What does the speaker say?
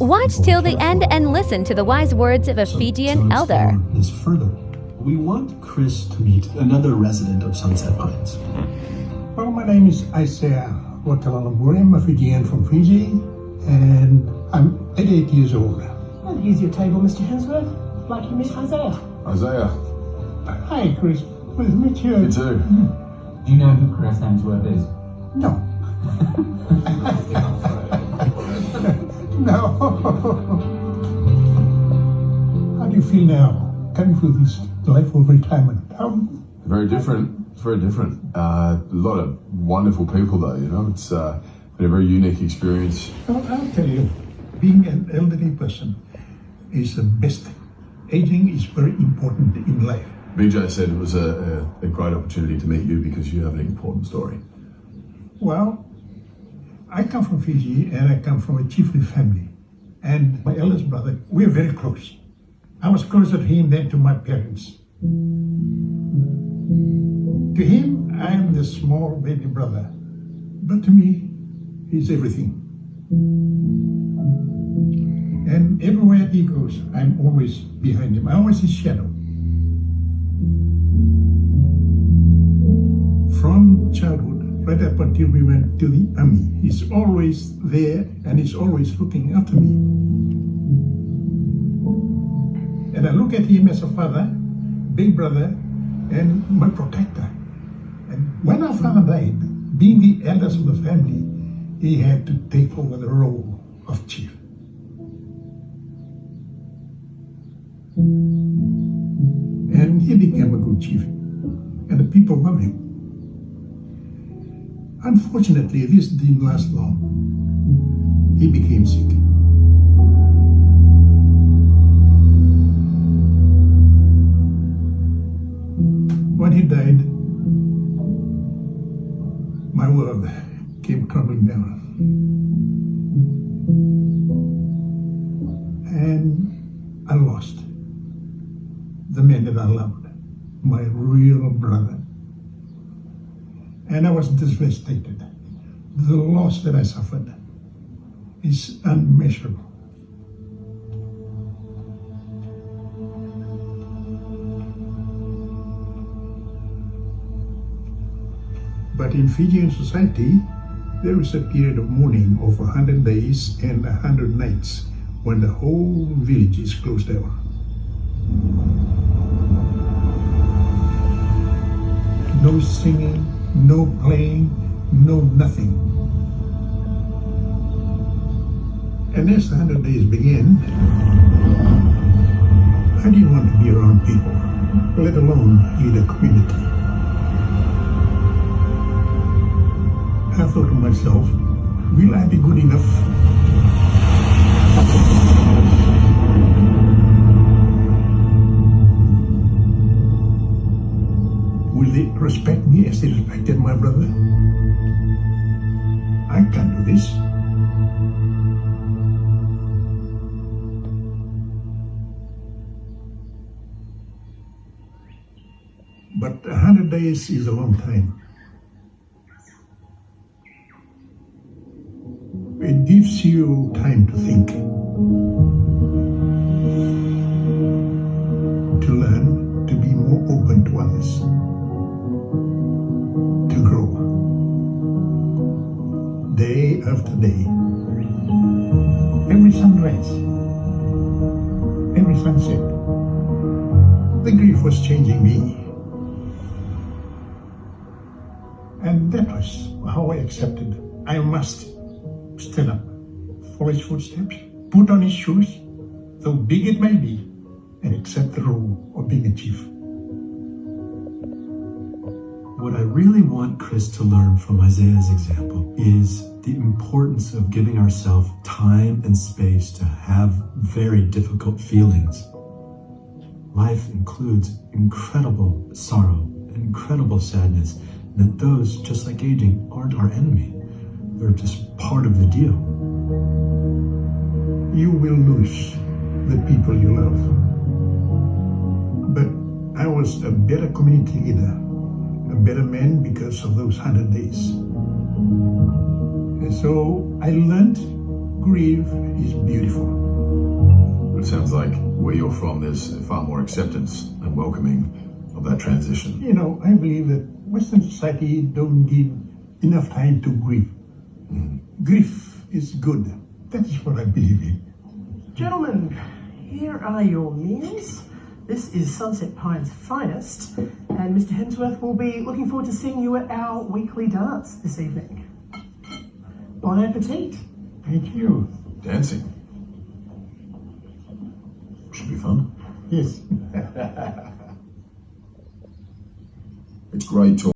Watch till the end and listen to the wise words of a Fijian elder. This further, we want Chris to meet another resident of Sunset Pines. Well, my name is Isaiah Watalalamburi. I'm a Fijian from Fiji, and I'm 88 years old. And here's your table, Mr. Hemsworth. Like you meet Isaiah. Isaiah. Hi, Chris. Pleased to meet you. You too. Do you know who Chris Hemsworth is? No. No. How do you feel now? Coming through this life of retirement? Very different. It's very different. A lot of wonderful people, though. You know, it's been a very unique experience. Well, I'll tell you, being an elderly person is the best. Aging is very important in life. BJ said it was a great opportunity to meet you because you have an important story. Well, I come from Fiji and I come from a chiefly family. And my eldest brother, we're very close. I was closer to him than to my parents. To him, I am the small baby brother. But to me, he's everything. And everywhere he goes, I'm always behind him. I'm always his shadow. From childhood, right up until we went to the army, he's always there and he's always looking after me. And I look at him as a father, big brother, and my protector. And when our father died, being the eldest of the family, he had to take over the role of chief. And he became a good chief, and the people loved him. Unfortunately, this didn't last long. He became sick. When he died, my world came crumbling down. And I lost the man that I loved, my real brother. And I was devastated. The loss that I suffered is unmeasurable. But in Fijian society, there is a period of mourning of 100 days and 100 nights when the whole village is closed down. No singing, no playing, no nothing. And as the 100 days began, I didn't want to be around people, let alone lead a community. I thought to myself, will I be good enough? Will they respect me as they respected my brother? I can't do this. But 100 days is a long time. It gives you time to think, to learn, to be more open to others, to grow. Day after day, every sunrise, every sunset, the grief was changing me. And that was how I accepted. I must stand up, follow his footsteps, put on his shoes, though big it may be, and accept the role of being a chief. What I really want Chris to learn from Isaiah's example is the importance of giving ourselves time and space to have very difficult feelings. Life includes incredible sorrow, incredible sadness, and that those, just like aging, aren't our enemy. They're just part of the deal. You will lose the people you love. But I was a better community leader, a better man because of those 100 days. And so I learned grief is beautiful. where you're from, there's far more acceptance and welcoming of that transition. You know, I believe that Western society don't give enough time to grieve. Grief is good. That is what I believe in. Gentlemen, here are your meals. This is Sunset Pine's finest, and Mr. Hemsworth will be looking forward to seeing you at our weekly dance this evening. Bon appetit. Thank you. Dancing. Should be fun. Yes. It's great talk.